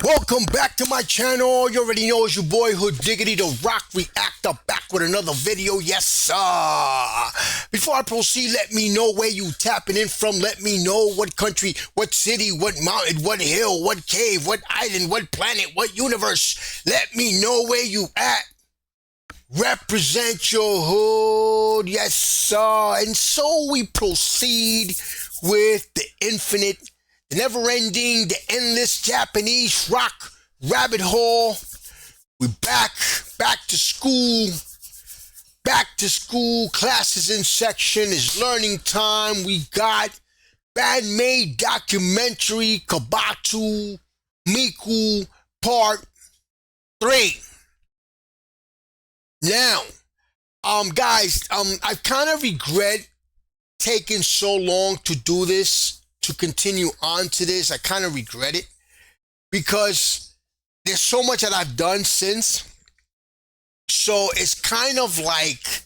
Welcome back to my channel. You already know it's your boy Hood Diggity, the Rock Reactor, back with another video. Yes, sir. Before I proceed, let me know where you tapping in from. Let me know what country, what city, what mountain, what hill, what cave, what island, what planet, what universe. Let me know where you at. Represent your hood. Yes, sir. And so we proceed with the infinite, the never-ending, the endless Japanese rock rabbit hole. We're back to school. Back to school. Classes in section. It's learning time. We got Band-Maid documentary, Kobato, Miku, part 3. Now, guys, I kind of regret taking so long to do this, to continue on to this. I kind of regret it because there's so much that I've done since. So it's kind of like,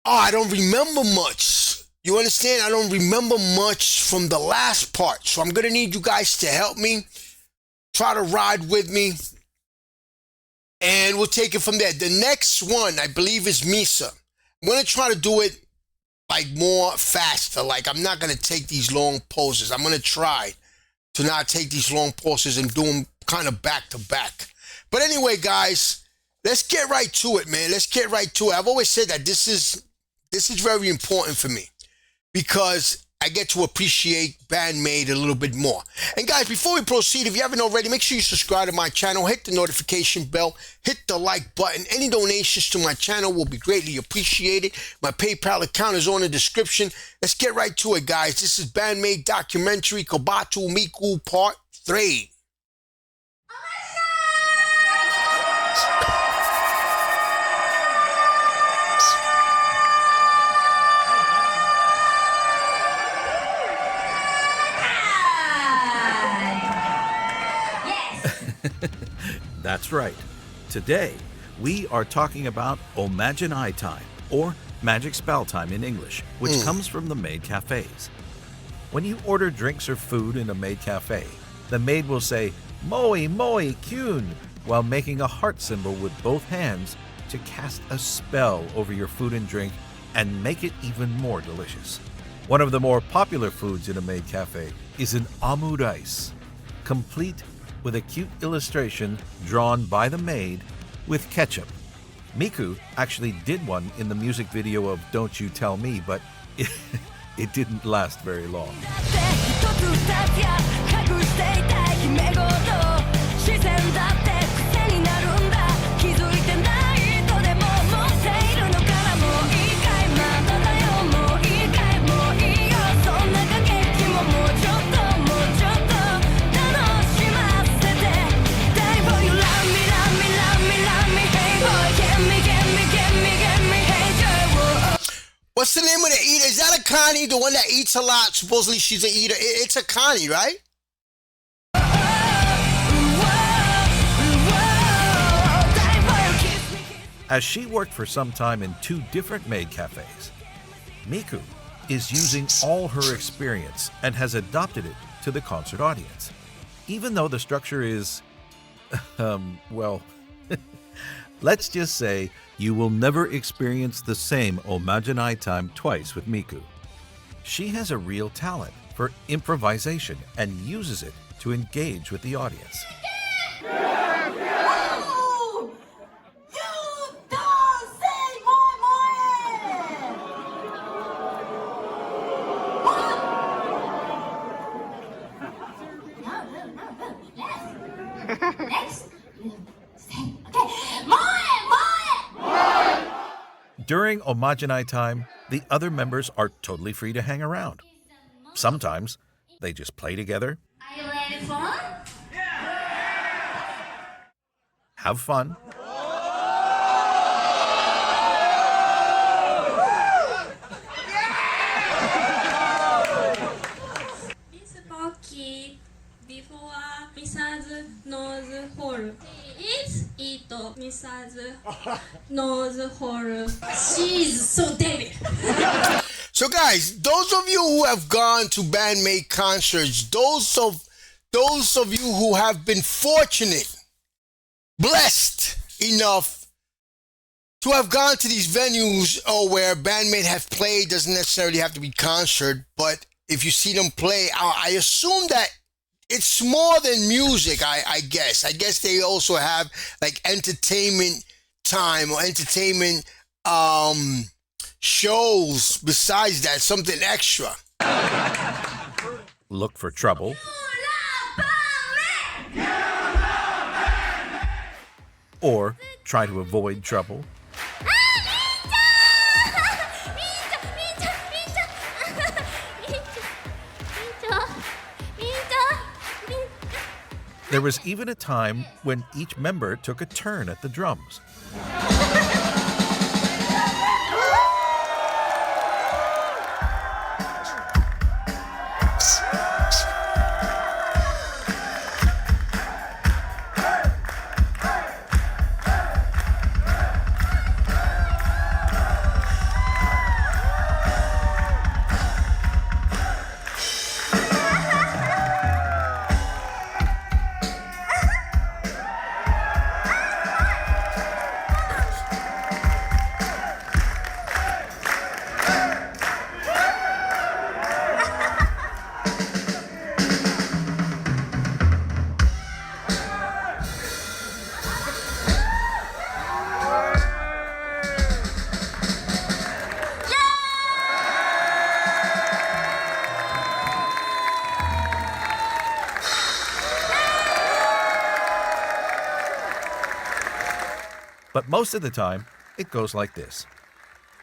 I don't remember much. You understand? I don't remember much from the last part. So I'm going to need you guys to help me. Try to ride with me. And we'll take it from there. The next one, I believe, is Misa. I'm going to try to do it like more faster. Like, I'm not going to take these long pauses. I'm going to try to not take these long pauses and do them kind of back to back. But anyway, guys, let's get right to it, man. Let's get right to it. I've always said that this is very important for me because I get to appreciate Band-Maid a little bit more. And guys, before we proceed, if you haven't already, make sure you subscribe to my channel, hit the notification bell, hit the like button. Any donations to my channel will be greatly appreciated. My PayPal account is on the description. Let's get right to it, guys. This is Band-Maid documentary, Kobato Miku, part 3. That's right. Today, we are talking about Omajinai time, or magic spell time in English, which comes from the maid cafes. When you order drinks or food in a maid cafe, the maid will say, "Moi, moi, kyun," while making a heart symbol with both hands to cast a spell over your food and drink and make it even more delicious. One of the more popular foods in a maid cafe is an omu complete with a cute illustration drawn by the maid with ketchup. Miku actually did one in the music video of Don't You Tell Me, but it didn't last very long. What's the name of the eater? Is that a Connie, the one that eats a lot? Supposedly she's an eater. It's a Connie, right? As she worked for some time in 2 different maid cafes, Miku is using all her experience and has adopted it to the concert audience. Even though the structure is, well, let's just say you will never experience the same Omajinai time twice with Miku. She has a real talent for improvisation and uses it to engage with the audience. During Omajinai time, the other members are totally free to hang around. Sometimes they just play together, Are you ready for fun? have fun, Miss Pocky before Mrs. Nose Hole. It's Ito Mrs. Nose Hole. She's so dead. So guys, those of you who have gone to Band-Maid concerts, those of those of you who have been fortunate, blessed enough to have gone to these venues where bandmaid have played, doesn't necessarily have to be concert, but if you see them play, I assume that it's more than music, I guess. I guess they also have like entertainment time or entertainment shows besides that, something extra. Look for trouble. Or try to avoid trouble. There was even a time when each member took a turn at the drums. But most of the time, it goes like this.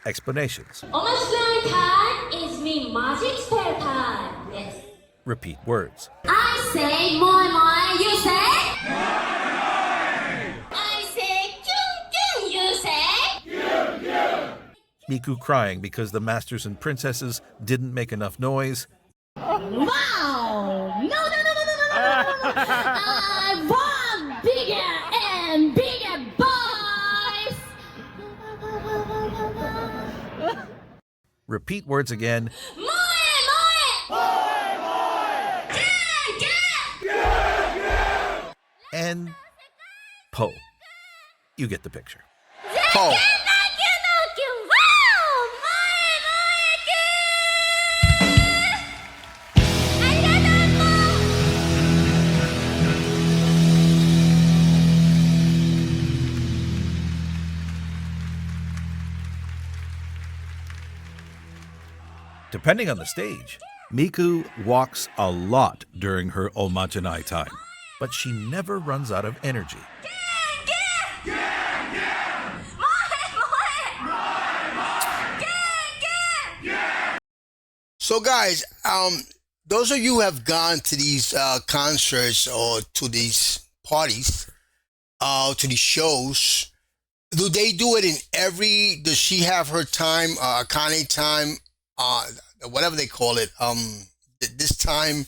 Explanations. Omajinai time is mean magic spell time. Yes. Repeat words. I say moi moi, you say? I say kyun kyun, you say? Miku crying because the masters and princesses didn't make enough noise. Wow! No, no, no, no, no, no, no, no, no. I want bigger and bigger boys! Repeat words again. Moe, moe! And po. You get the picture. Po. Depending on the stage, Miku walks a lot during her Omajinai time, but she never runs out of energy. So guys, those of you who have gone to these concerts or to these parties, to these shows, do they do it in every, does she have her time, Akane time, whatever they call it, this time,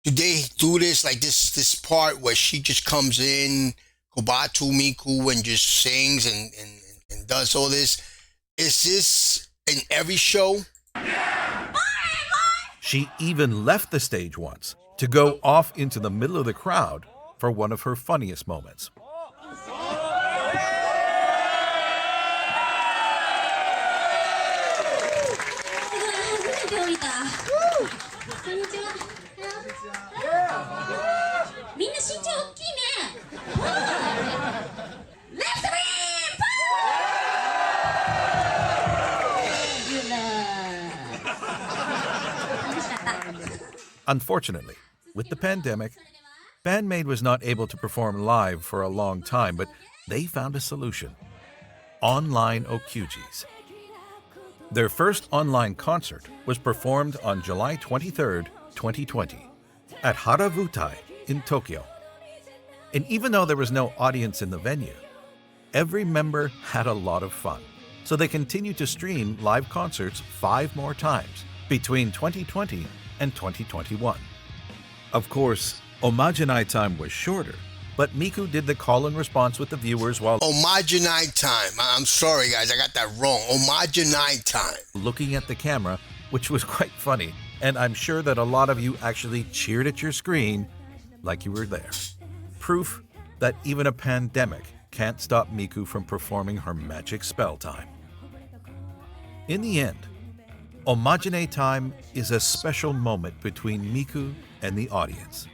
do they do this, like this part where she just comes in, Kobato Miku, and just sings and does all this? Is this in every show? She even left the stage once to go off into the middle of the crowd for one of her funniest moments. Unfortunately, with the pandemic, Band-Maid was not able to perform live for a long time, but they found a solution: online okujis. Their first online concert was performed on July 23, 2020, at Haravutai in Tokyo. And even though there was no audience in the venue, every member had a lot of fun. So they continued to stream live concerts 5 more times between 2020 and 2021. Of course, Omajinai time was shorter, but Miku did the call and response with the viewers while Omajinai time. I'm sorry guys, I got that wrong. Omajinai time. looking at the camera, which was quite funny, and I'm sure that a lot of you actually cheered at your screen like you were there. Proof that even a pandemic can't stop Miku from performing her magic spell time. In the end, Omajinai time is a special moment between Miku and the audience.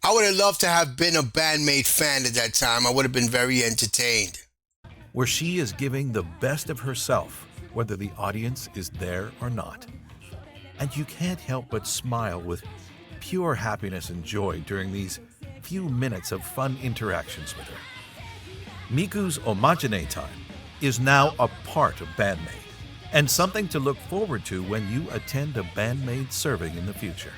I would have loved to have been a bandmaid fan at that time. I would have been very entertained. Where she is giving the best of herself, whether the audience is there or not. And you can't help but smile with pure happiness and joy during these few minutes of fun interactions with her. Miku's Omajinai time is now a part of Bandmaid, and something to look forward to when you attend a Bandmaid serving in the future.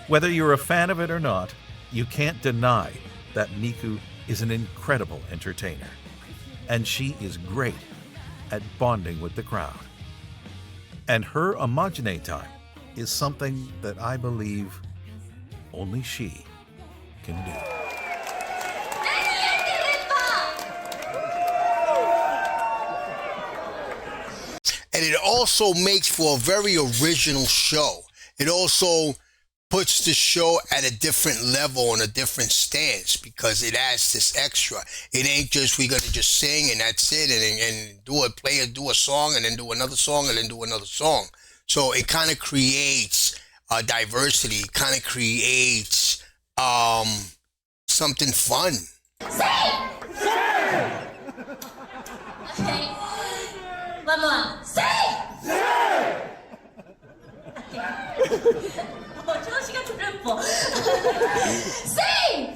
Whether you're a fan of it or not, you can't deny that Miku is an incredible entertainer, and she is great at bonding with the crowd. And her Omajinai time is something that I believe only she can do. And it also makes for a very original show. It also puts the show at a different level and a different stance because it adds this extra. It ain't just we're gonna just sing and that's it and do a song and then do another song and then do another song. So it kind of creates diversity, kind of creates something fun. Okay. One more. Say! Cluppo. Sing!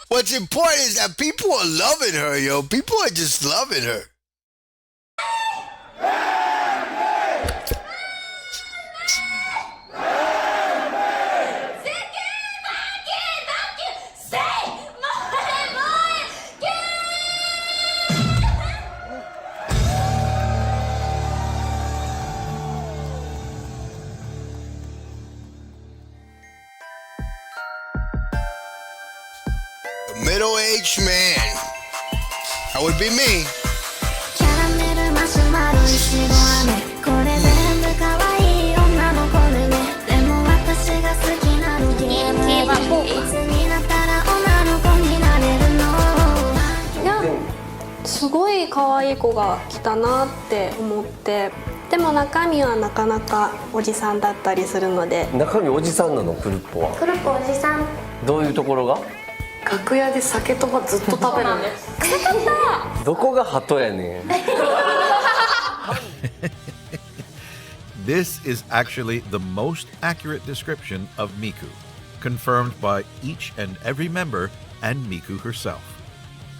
What's important is that people are loving her, yo. People are just loving her. Middle-aged man. That would be me. Yeah. すごい可愛い子が来たなって思って、でも中身はなかなかおじさんだったりするので。中身おじさんなの、クルッポは。クルッポおじさん。どういうところが？楽屋で酒とかずっと食べるんです。臭かった。どこが鳩やねん。This is actually the most accurate description of Miku, confirmed by each and every member and Miku herself.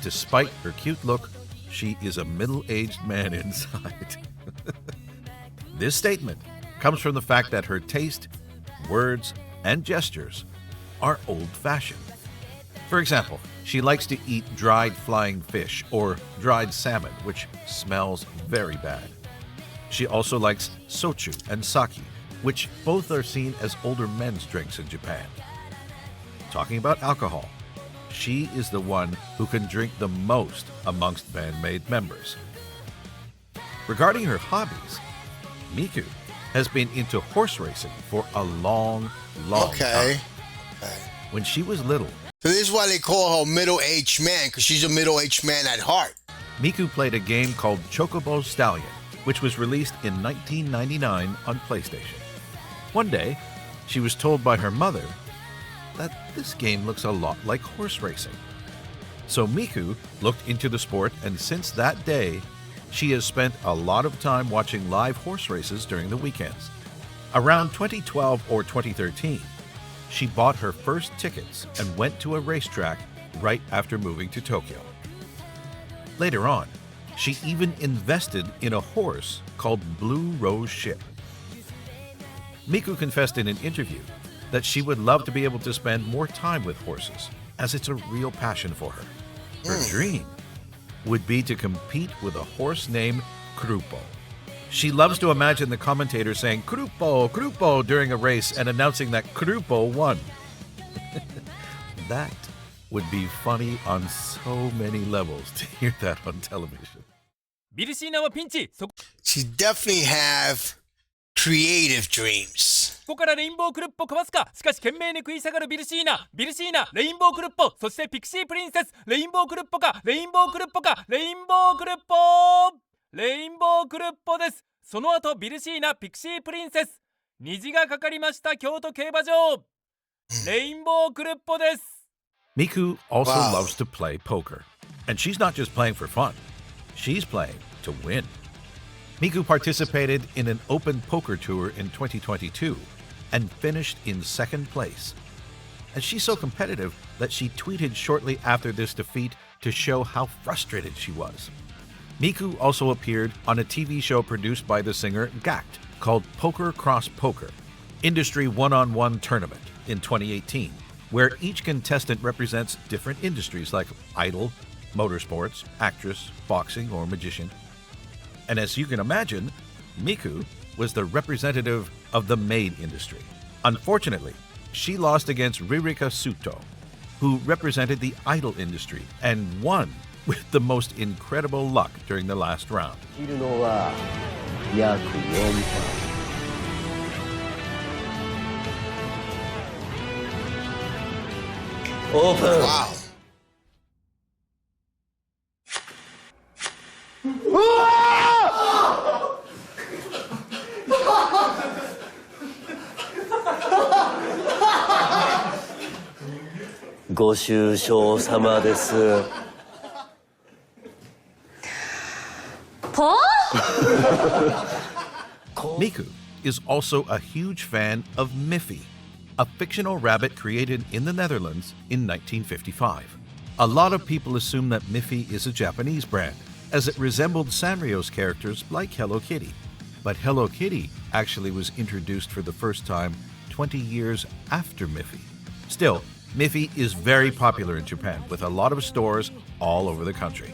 Despite her cute look, she is a middle-aged man inside. This statement comes from the fact that her taste, words, and gestures are old-fashioned. For example, she likes to eat dried flying fish or dried salmon, which smells very bad. She also likes sochu and sake, which both are seen as older men's drinks in Japan. Talking about alcohol, she is the one who can drink the most amongst Bandmaid members. Regarding her hobbies, Miku has been into horse racing for a long time. When she was little, so this is why they call her middle-aged man, because she's a middle-aged man at heart. Miku played a game called Chocobo Stallion, which was released in 1999 on PlayStation. One day, she was told by her mother that this game looks a lot like horse racing. So Miku looked into the sport, and since that day, she has spent a lot of time watching live horse races during the weekends. Around 2012 or 2013, she bought her first tickets and went to a racetrack right after moving to Tokyo. Later on, she even invested in a horse called Blue Rose Ship. Miku confessed in an interview that she would love to be able to spend more time with horses, as it's a real passion for her. Her dream would be to compete with a horse named Cluppo. She loves to imagine the commentator saying Cluppo, Cluppo during a race and announcing that Cluppo won. That would be funny on so many levels to hear that on television. ビルシーナはピンチ。そ She definitely have creative dreams. こからレインボークルッポかわすか。しかし懸命に食い下がるビルシーナ。ビルシーナ、レインボークルッポ、そしてピクシープリンセス。レインボークルッポか、レインボークルッポか、レインボークルッポ、レインボークルッポです。その後ビルシーナ、ピクシープリンセス。虹がかかりました京都競馬場。レインボークルッポです。 Miku also Wow. loves to play poker. And she's not just playing for fun. She's playing to win. Miku participated in an open poker tour in 2022 and finished in second place. And she's so competitive that she tweeted shortly after this defeat to show how frustrated she was. Miku also appeared on a TV show produced by the singer Gact called Poker Cross Poker, Industry One-on-One Tournament in 2018, where each contestant represents different industries like idol, motorsports, actress, boxing, or magician. And as you can imagine, Miku was the representative of the MAID industry. Unfortunately, she lost against Ririka Suto, who represented the idol industry and won with the most incredible luck during the last round. いるのは約4%。オープン。 Wow. Go ご愁傷様です。ポ Miku is also a huge fan of Miffy, a fictional rabbit created in the Netherlands in 1955. A lot of people assume that Miffy is a Japanese brand, as it resembled Sanrio's characters like Hello Kitty. But Hello Kitty actually was introduced for the first time 20 years after Miffy. Still, Miffy is very popular in Japan, with a lot of stores all over the country.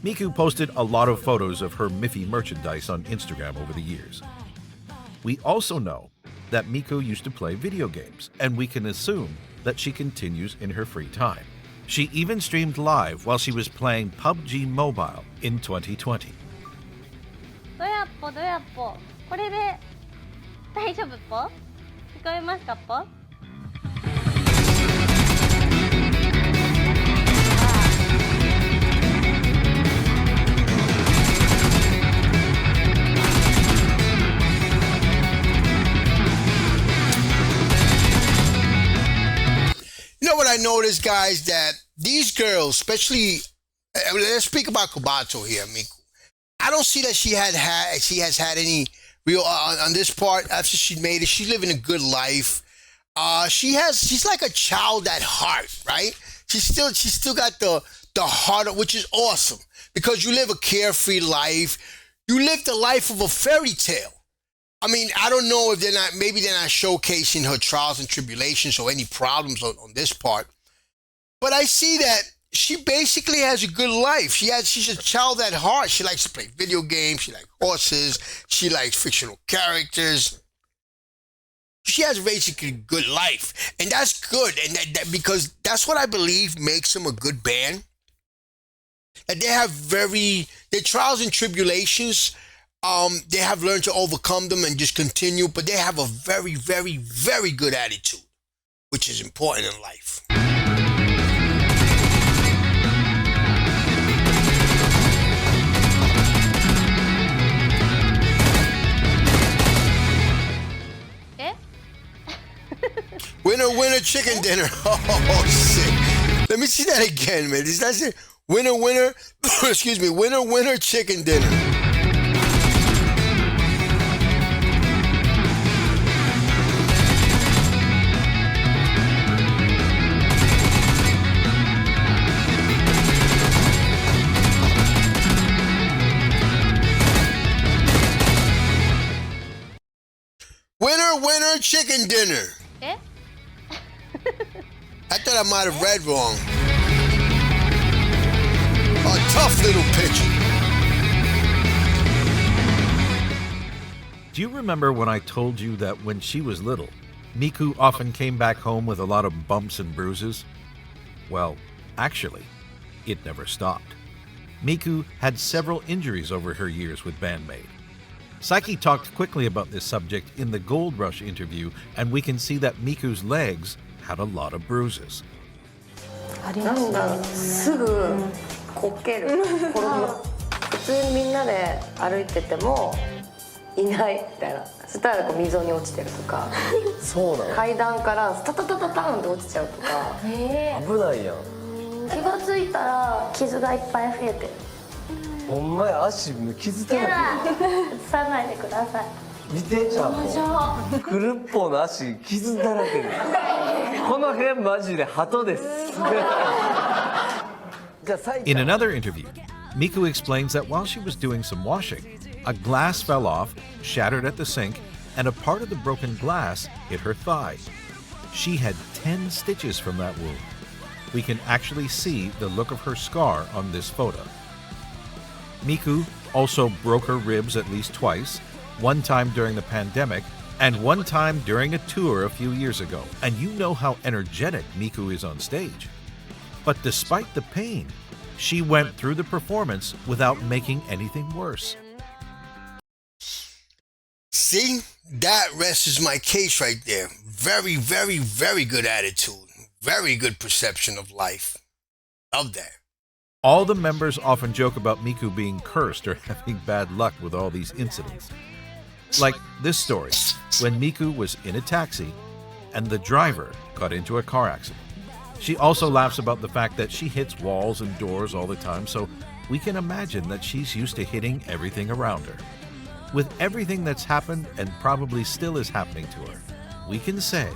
Miku posted a lot of photos of her Miffy merchandise on Instagram over the years. We also know that Miku used to play video games, and we can assume that she continues in her free time. She even streamed live while she was playing PUBG Mobile in 2020. どやっぽどやっぽ、これで大丈夫ぽ？聞こえますかぽ？ You know what I noticed, guys, that these girls, especially, let's speak about Kobato here, Miku. I don't see that she has had any real on this part after she made it. She's living a good life. She's like a child at heart, right? She's still got the heart, which is awesome because you live a carefree life. You live the life of a fairy tale. I mean, I don't know if maybe they're not showcasing her trials and tribulations or any problems on this part. But I see that she basically has a good life. She's a child at heart. She likes to play video games. She likes horses. She likes fictional characters. She has basically a good life. And that's good. And that because that's what I believe makes them a good band. And they have their trials and tribulations. They have learned to overcome them and just continue, but they have a very, very, very good attitude, which is important in life. Winner, winner, chicken dinner. Oh, shit. Let me see that again, man. That's it. Winner, winner, excuse me, winner, winner, chicken dinner. Winner, winner, chicken dinner. え？ I thought I might have read wrong. A tough little pitcher. Do you remember when I told you that when she was little, Miku often came back home with a lot of bumps and bruises? Well, actually, it never stopped. Miku had several injuries over her years with Band-Maid. Saiki talked quickly about this subject in the Gold Rush interview, and we can see that Miku's legs had a lot of bruises. なんだすぐこける転ぶ普通にみんなで歩いててもいないみたいなそしたらこう溝に落ちてるとかそうなの階段からスタタタタタンって落ちちゃうとか危ないやん気がついたら傷がいっぱい増えてるほんまや足傷だら映さないでくださいけ見てちゃんとクルッポの足傷だらけでこの辺マジで鳩ですじゃあ最後 In another interview, Miku explains that while she was doing some washing, a glass fell off, shattered at the sink, and a part of the broken glass hit her thigh. She had 10 stitches from that wound. We can actually see the look of her scar on this photo. Miku also broke her ribs at least twice, one time during the pandemic, and one time during a tour a few years ago. And you know how energetic Miku is on stage. But despite the pain, she went through the performance without making anything worse. See, that rests my case right there. Very, very, very good attitude. Very good perception of life. Love that. All the members often joke about Miku being cursed or having bad luck with all these incidents. Like this story, when Miku was in a taxi and the driver got into a car accident. She also laughs about the fact that she hits walls and doors all the time, so we can imagine that she's used to hitting everything around her. With everything that's happened and probably still is happening to her, we can say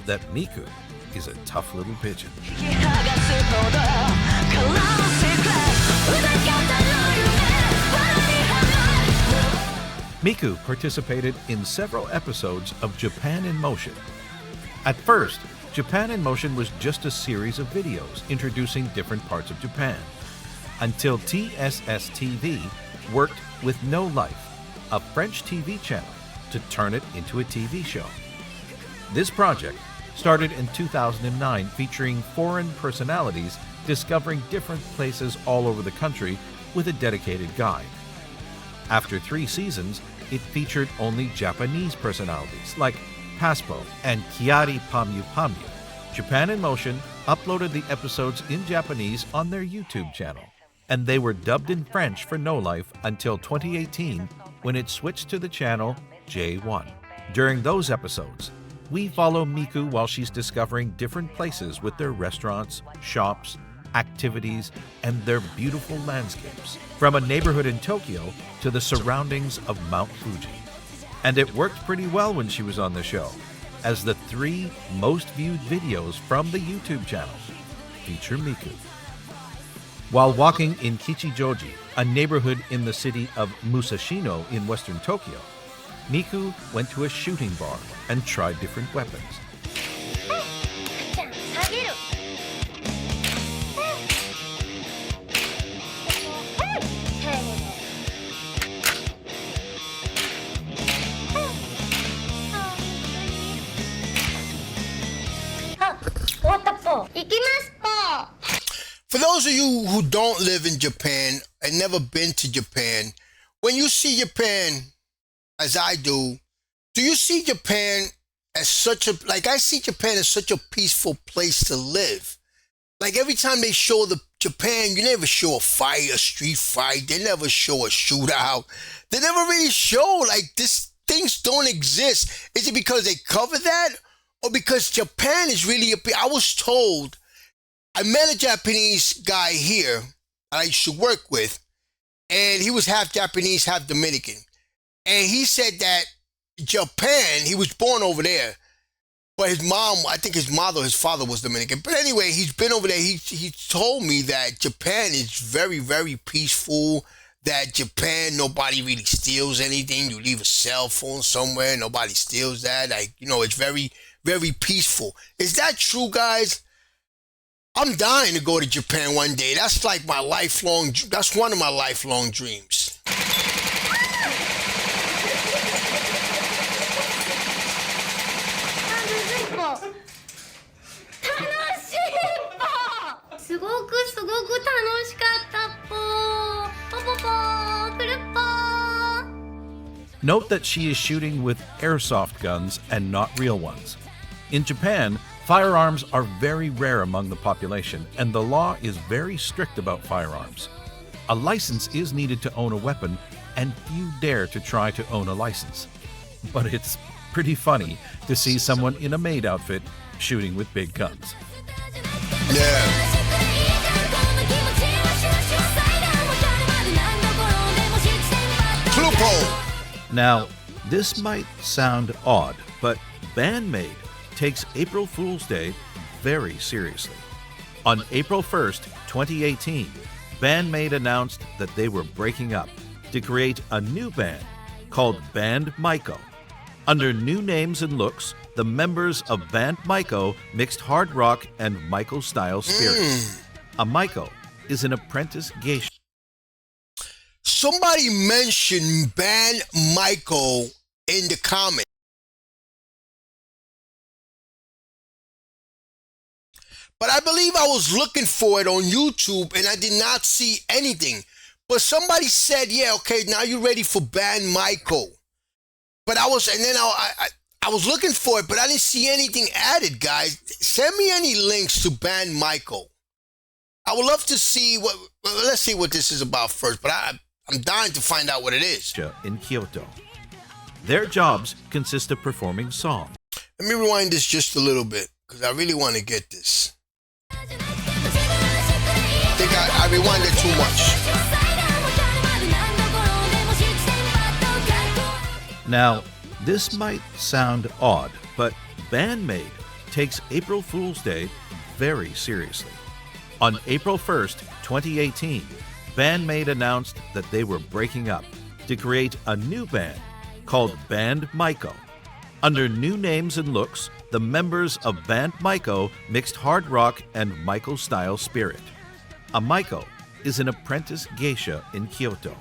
that Miku is a tough little pigeon. Miku participated in several episodes of Japan in Motion. At first, Japan in Motion was just a series of videos introducing different parts of Japan, until TSS TV worked with No Life, a French TV channel, to turn it into a TV show. This project started in 2009, featuring foreign personalities discovering different places all over the country with a dedicated guide. After 3 seasons, it featured only Japanese personalities like Paspo and Kiari Pamyu Pamyu. Japan in Motion uploaded the episodes in Japanese on their YouTube channel, and they were dubbed in French for No Life until 2018, when it switched to the channel J1. During those episodes, we follow Miku while she's discovering different places with their restaurants, shops, activities, and their beautiful landscapes, from a neighborhood in Tokyo to the surroundings of Mount Fuji. And it worked pretty well when she was on the show, as the 3 most viewed videos from the YouTube channel feature Miku. While walking in Kichijoji, a neighborhood in the city of Musashino in western Tokyo, Miku went to a shooting bar and tried different weapons. For those of you who don't live in Japan and never been to Japan, when you see Japan, as I do you see Japan as such a, like I see Japan as such a peaceful place to live? Like every time they show the Japan, you never show a fight, a street fight. They never show a shootout. They never really show like this. Things don't exist. Is it because they cover that, or because Japan is really I was told, I met a Japanese guy here I used to work with, and he was half Japanese, half Dominican. And he said that Japan, he was born over there, but his mom, I think his father was Dominican. But anyway, he's been over there. He told me that Japan is very, very peaceful, that Japan, nobody really steals anything. You leave a cell phone somewhere, nobody steals that. Like, you know, it's very, very peaceful. Is that true, guys? I'm dying to go to Japan one day. That's like that's one of my lifelong dreams. Note that she is shooting with airsoft guns and not real ones. In Japan, firearms are very rare among the population, and the law is very strict about firearms. A license is needed to own a weapon, and few dare to try to own a license. But it's pretty funny to see someone in a maid outfit shooting with big guns. Yeah. Cluppo. Now, this might sound odd, but Band-Maid takes April Fool's Day very seriously. On April 1st, 2018, Band-Maid announced that they were breaking up to create a new band called Band-Maiko. Under new names and looks, the members of Band-Maiko mixed hard rock and Maiko-style spirit. A Maiko is an apprentice geisha. Somebody mentioned Band-Maiko in the comments. But I believe I was looking for it on YouTube and I did not see anything. But somebody said, yeah, okay, now you're ready for Band-Maiko. But I was looking for it, but I didn't see anything added, guys. Send me any links to Band-Maiko. I would love to see what, let's see what this is about first, but I'm dying to find out what it is. In Kyoto. Their jobs consist of performing songs. Let me rewind this just a little bit, because I really want to get this. I think I rewinded too much. Now, this might sound odd, but Band-Maid takes April Fool's Day very seriously. On April 1st, 2018, Band-Maid announced that they were breaking up to create a new band called Band-Maiko. Under new names and looks, the members of Band-Maiko mixed hard rock and Maiko-style spirit. A Maiko is an apprentice geisha in Kyoto.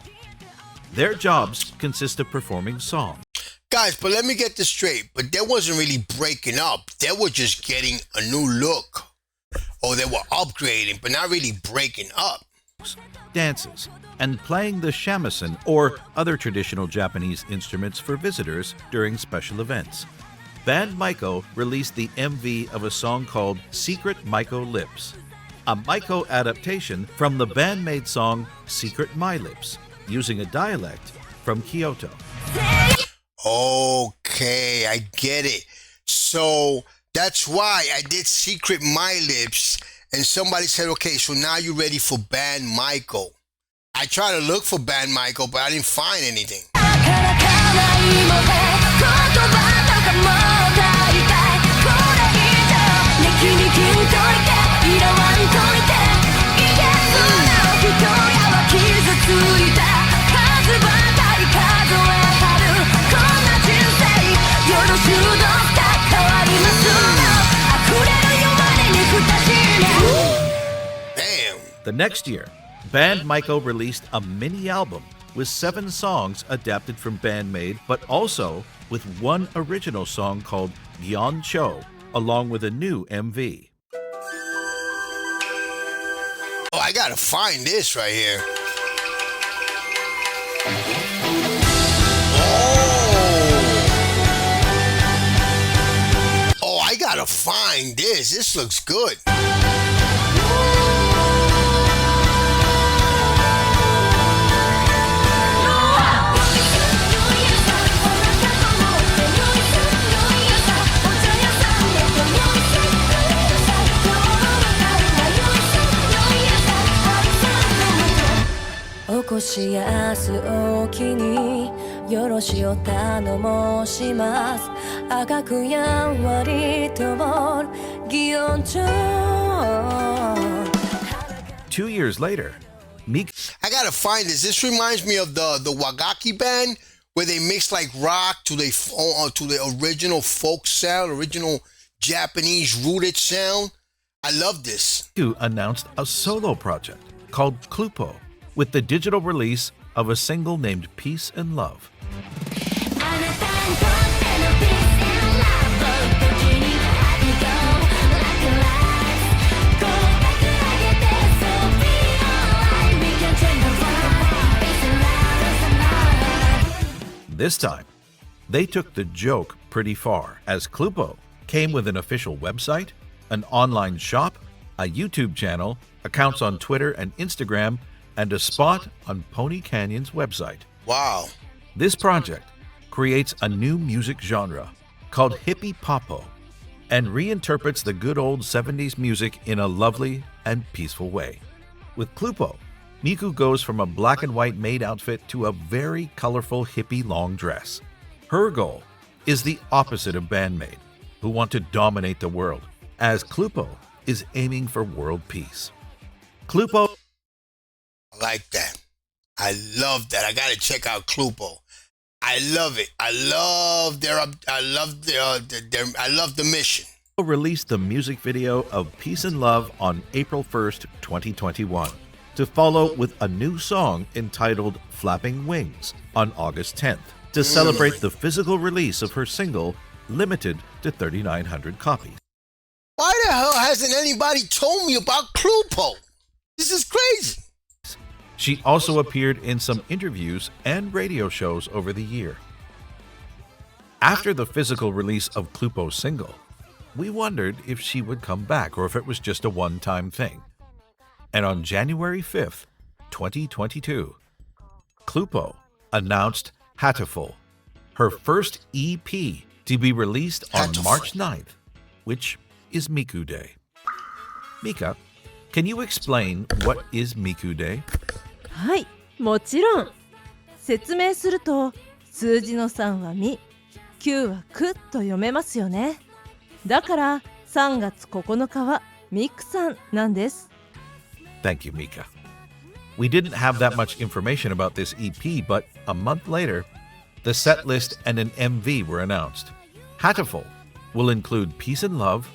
Their jobs consist of performing songs. Guys, but let me get this straight. But they wasn't really breaking up. They were just getting a new look. Or they were upgrading, but not really breaking up. Dances, and playing the shamisen or other traditional Japanese instruments for visitors during special events. Band-Maiko released the MV of a song called Secret Maiko Lips, a Maiko adaptation from the Band-Maid song Secret My Lips, using a dialect from Kyoto. Okay, I get it. So that's why I did Secret My Lips, and somebody said, okay, so now you're ready for Band-Maiko. I tried to look for Band-Maiko, but I didn't find anything. Damn. The next year, Band-Maiko released a mini album with 7 songs adapted from Band-Maid, but also with one original song called Gyeon Cho, along with a new MV. Oh, I gotta find this right here. Oh, I gotta find this. This looks good. Two years later, Miku. I gotta find this. This reminds me of the Wagaki band, where they mix like rock to the original folk sound, original Japanese rooted sound. I love this. Miku announced a solo project called Cluppo, with the digital release of a single named Peace and Love. this time, they took the joke pretty far, as Cluppo came with an official website, an online shop, a YouTube channel, accounts on Twitter and Instagram, and a spot on Pony Canyon's website. Wow. This project creates a new music genre called hippie popo and reinterprets the good old 70s music in a lovely and peaceful way. With Cluppo, Miku goes from a black and white maid outfit to a very colorful hippie long dress. Her goal is the opposite of bandmaid, who want to dominate the world, as Cluppo is aiming for world peace. Cluppo. I like that. I love that. I gotta check out Cluppo. I love it. I love the mission. Released the music video of Peace and Love on April 1st, 2021, to follow with a new song entitled Flapping Wings on August 10th, to celebrate the physical release of her single, limited to 3,900 copies. Why the hell hasn't anybody told me about Cluppo? This is crazy. She also appeared in some interviews and radio shows over the year. After the physical release of Cluppo's single, we wondered if she would come back or if it was just a one-time thing. And on January 5th, 2022, Cluppo announced Hateful, her first EP to be released on March 9th, which is Miku Day. Mika, can you explain what is Miku Day? はい、もちろん。説明すると、数字の3はみ、9はくと読めますよね。だから3月9日はミクさんなんです。Thank you, Mika. We didn't have that much information about this EP, but a month later, the set list and an MV were announced. Hateful will include Peace and Love,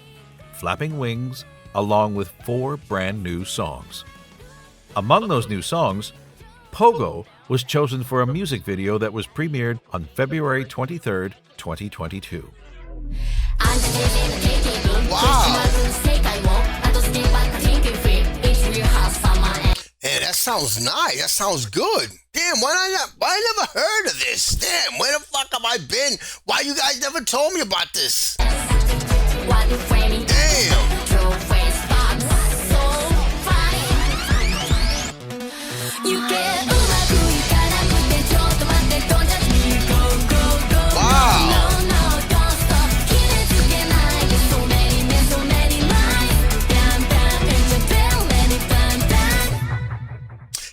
Flapping Wings, along with 4 brand new songs. Among those new songs, Pogo was chosen for a music video that was premiered on February 23rd, 2022. Wow. Man, that sounds nice. That sounds good. Damn, why I never heard of this? Damn, where the fuck have I been? Why you guys never told me about this? Damn.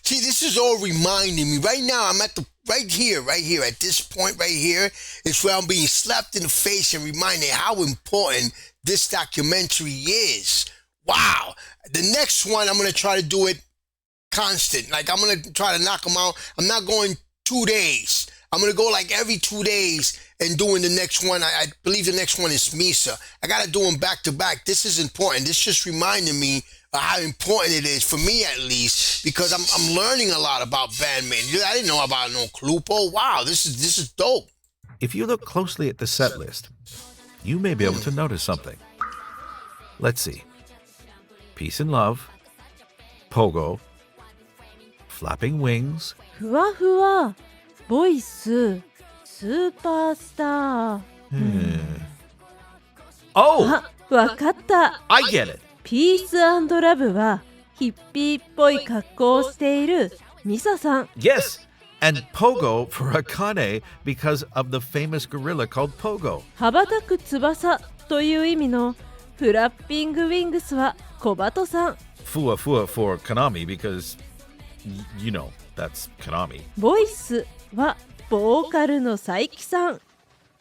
See, this is all reminding me. Right now, I'm at the right here, at this point right here, is where I'm being slapped in the face and reminded how important this documentary is. Wow. The next one, I'm going to try to do it constant. Like, I'm going to try to knock them out. I'm not going 2 days. I'm going to go like every 2 days and doing the next one. I believe the next one is Misa. I got to do them back to back. This is important. This just reminded me of how important it is, for me at least, because I'm learning a lot about bandmaid. I didn't know about no Cluppo. Wow, this is dope. If you look closely at the set list, you may be able to notice something. Let's see. Peace and Love, Pogo, Flapping Wings, ふわふわ、ボイス、スーパースター。Oh! あ、わかった。I get it! ピース&ラブはヒッピーっぽい格好をしているミサさん。Yes! And Pogo for Akane because of the famous gorilla called Pogo. 羽ばたく翼という意味のフラッピングウィングスはコバトさん。Fua Fua for Konami because, you know, that's Konami. ボイスはボーカルの佐伯さん。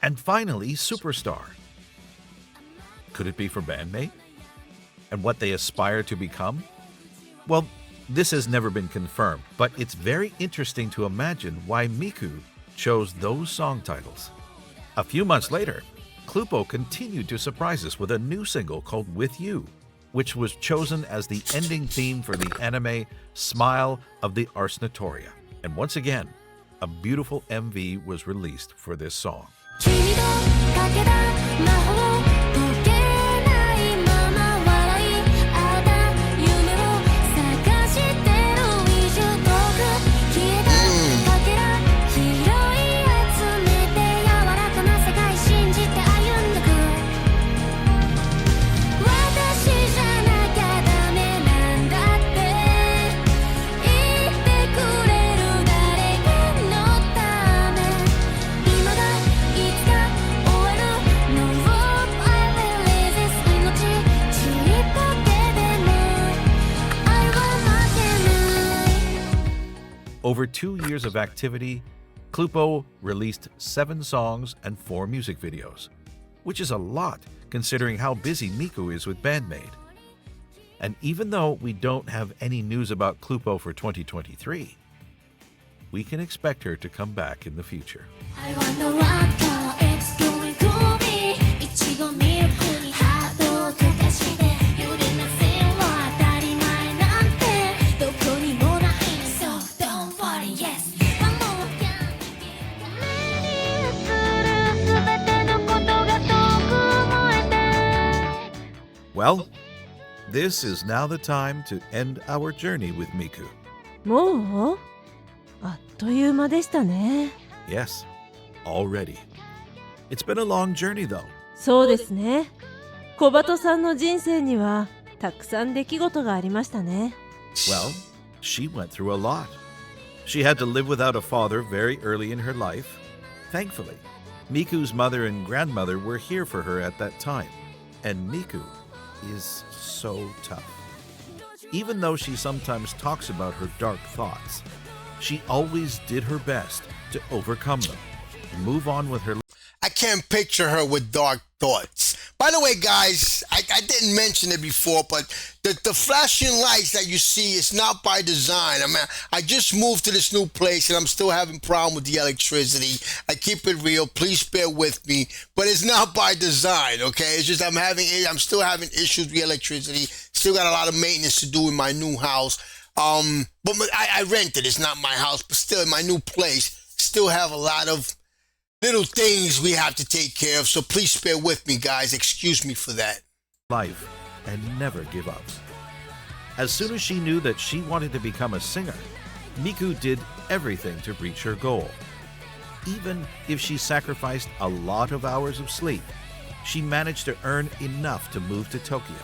And finally, Superstar. Could it be for bandmaid? And what they aspire to become? Well, this has never been confirmed, but it's very interesting to imagine why Miku chose those song titles. A few months later, Cluppo continued to surprise us with a new single called With You, which was chosen as the ending theme for the anime Smile of the Ars Notoria. And once again, a beautiful MV was released for this song. Over 2 years of activity, Cluppo released 7 songs and 4 music videos, which is a lot considering how busy Miku is with Band-Maid. And even though we don't have any news about Cluppo for 2023, we can expect her to come back in the future. I wonder what it's going to be. いちごミルクにハートを溶かして、夜のせいは当たり前なんてどこにもない。So don't worry, yes. One more time. 目に映るすべてのことが遠く燃えて。 Well, this is now the time to end our journey with Miku. もうあっという間でしたね。Yes, already. It's been a long journey though. そうですね。小鳩さんの人生にはたくさん出来事がありましたね。Well, she went through a lot. She had to live without a father very early in her life. Thankfully, Miku's mother and grandmother were here for her at that time. And Miku is so tough. Even though she sometimes talks about her dark thoughts, she always did her best to overcome them, move on with her. I can't picture her with dark thoughts. By the way, guys, I didn't mention it before, but the flashing lights that you see is not by design. I mean, I just moved to this new place and I'm still having problem with the electricity. I keep it real. Please bear with me, but it's not by design, okay? It's just I'm still having issues with electricity. Still got a lot of maintenance to do in my new house. But I rented. It's not my house, but still in my new place, still have a lot of little things we have to take care of. So please bear with me, guys. Excuse me for that. Life and never give up. As soon as she knew that she wanted to become a singer, Miku did everything to reach her goal. Even if she sacrificed a lot of hours of sleep, she managed to earn enough to move to Tokyo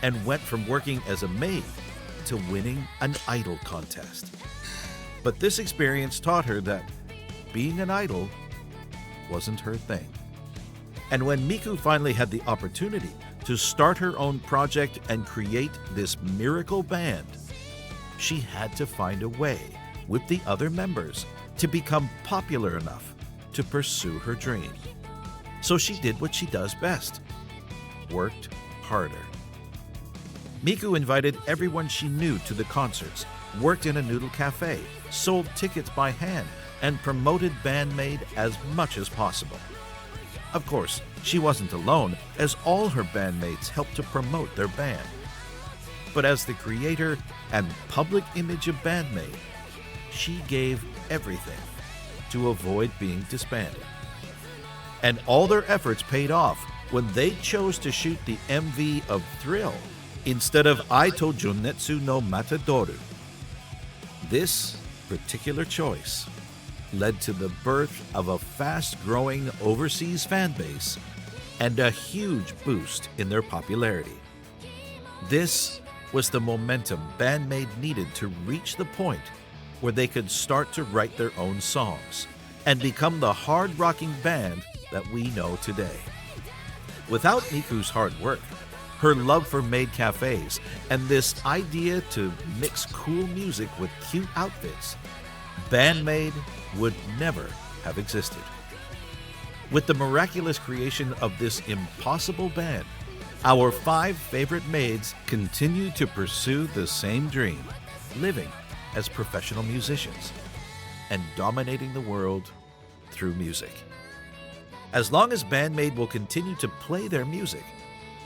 and went from working as a maid to winning an idol contest. But this experience taught her that being an idol wasn't her thing. And when Miku finally had the opportunity to start her own project and create this miracle band, she had to find a way with the other members to become popular enough to pursue her dream. So she did what she does best, worked harder. Miku invited everyone she knew to the concerts, worked in a noodle cafe, sold tickets by hand, and promoted Band-Maid as much as possible. Of course, she wasn't alone, as all her bandmates helped to promote their band. But as the creator and public image of Band-Maid, she gave everything to avoid being disbanded. And all their efforts paid off when they chose to shoot the MV of Thrill instead of Aito Junetsu no Matadoru. This particular choice led to the birth of a fast-growing overseas fan base and a huge boost in their popularity. This was the momentum Band-Maid needed to reach the point where they could start to write their own songs and become the hard-rocking band that we know today. Without Miku's hard work, her love for maid cafes, and this idea to mix cool music with cute outfits, Band-Maid would never have existed. With the miraculous creation of this impossible band, our 5 favorite maids continue to pursue the same dream, living as professional musicians and dominating the world through music. As long as Band-Maid will continue to play their music,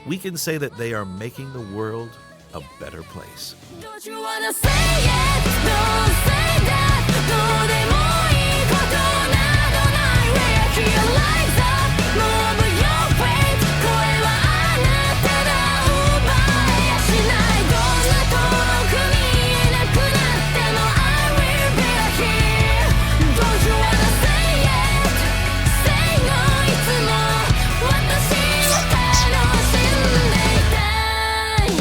we can say that they are making the world a better place. Don't you wanna say it? Don't say that. どうでもいいことなどない。Wake your lights up, move your feet. 声はあなたが奪いやしない。どんな遠くにいなくなっても I will be here. Don't you wanna say it? Say no. いつも私を楽しんでいたい。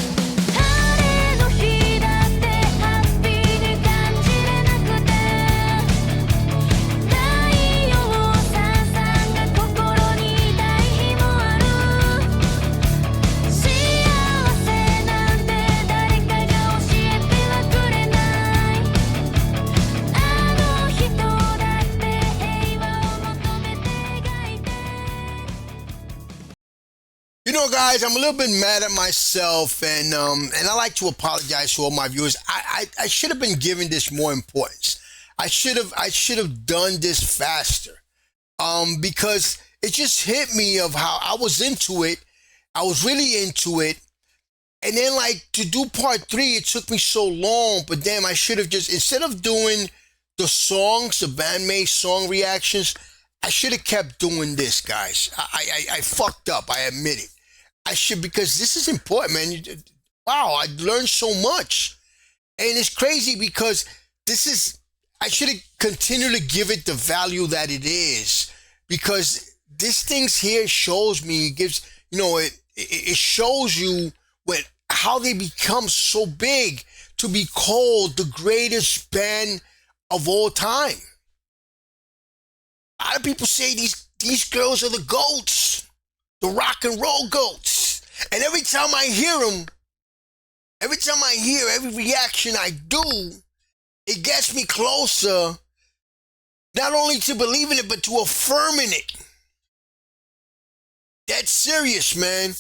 晴れの日だってハッピーに感じれなく guys, I'm a little bit mad at myself, and I like to apologize to all my viewers. I should have been giving this more importance. I should have done this faster. Because it just hit me of how I was into it. I was really into it. And then, like, to do part 3, it took me so long. But damn, I should have just, instead of doing the songs, the bandmaid song reactions, I should have kept doing this, guys. I fucked up. I admit it. I should, because this is important, man. Wow, I learned so much. And it's crazy because this is, I should have continued to give it the value that it is, because this things here shows me, gives, you know, it shows you how they become so big to be called the greatest band of all time. A lot of people say these girls are the GOATs, the rock and roll GOATs. And every time I hear them, every reaction I do, it gets me closer, not only to believing it, but to affirming it. That's serious, man.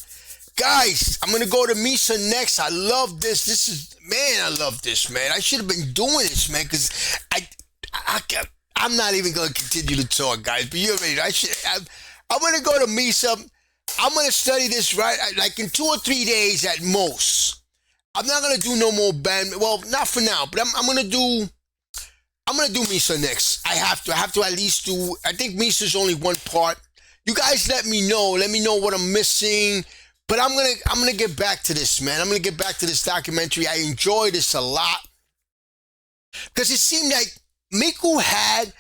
Guys, I'm going to go to Misa next. I love this. I love this, man. I should have been doing this, man, because I'm not even going to continue to talk, guys. But you're ready. I'm going to go to Misa. I'm going to study this, right, like in 2 or 3 days at most. I'm not going to do no more band. Well, not for now, but I'm going to do Misa next. I have to at least do, I think Misa's only one part. You guys let me know what I'm missing. But I'm gonna get back to this, man. I'm gonna get back to this documentary. I enjoyed this a lot. Because it seemed like Miku had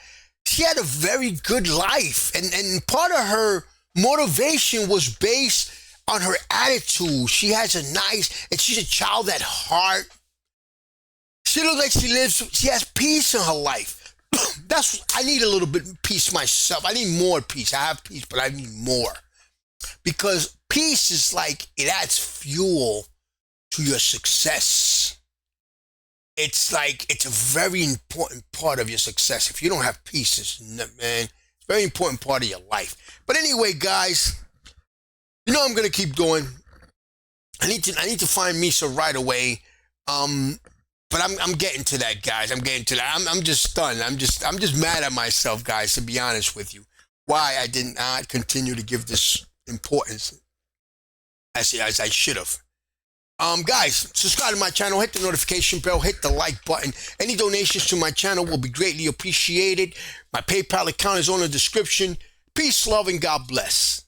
a very good life. And part of her motivation was based on her attitude. She has and she's a child at heart. She looks like she has peace in her life. I need a little bit of peace myself. I need more peace. I have peace, but I need more. Because peace is like, it adds fuel to your success. It's like, it's a very important part of your success. If you don't have peace, it's a very important part of your life. But anyway, guys, you know I'm gonna keep going. I need to find Misa right away. But I'm getting to that, guys. I'm getting to that. I'm just stunned. I'm just mad at myself, guys, to be honest with you. Why I did not continue to give this importance as I should have. Guys, subscribe to my channel, hit the notification bell, hit the like button. Any donations to my channel will be greatly appreciated. My PayPal account is on the description. Peace, love, and God bless.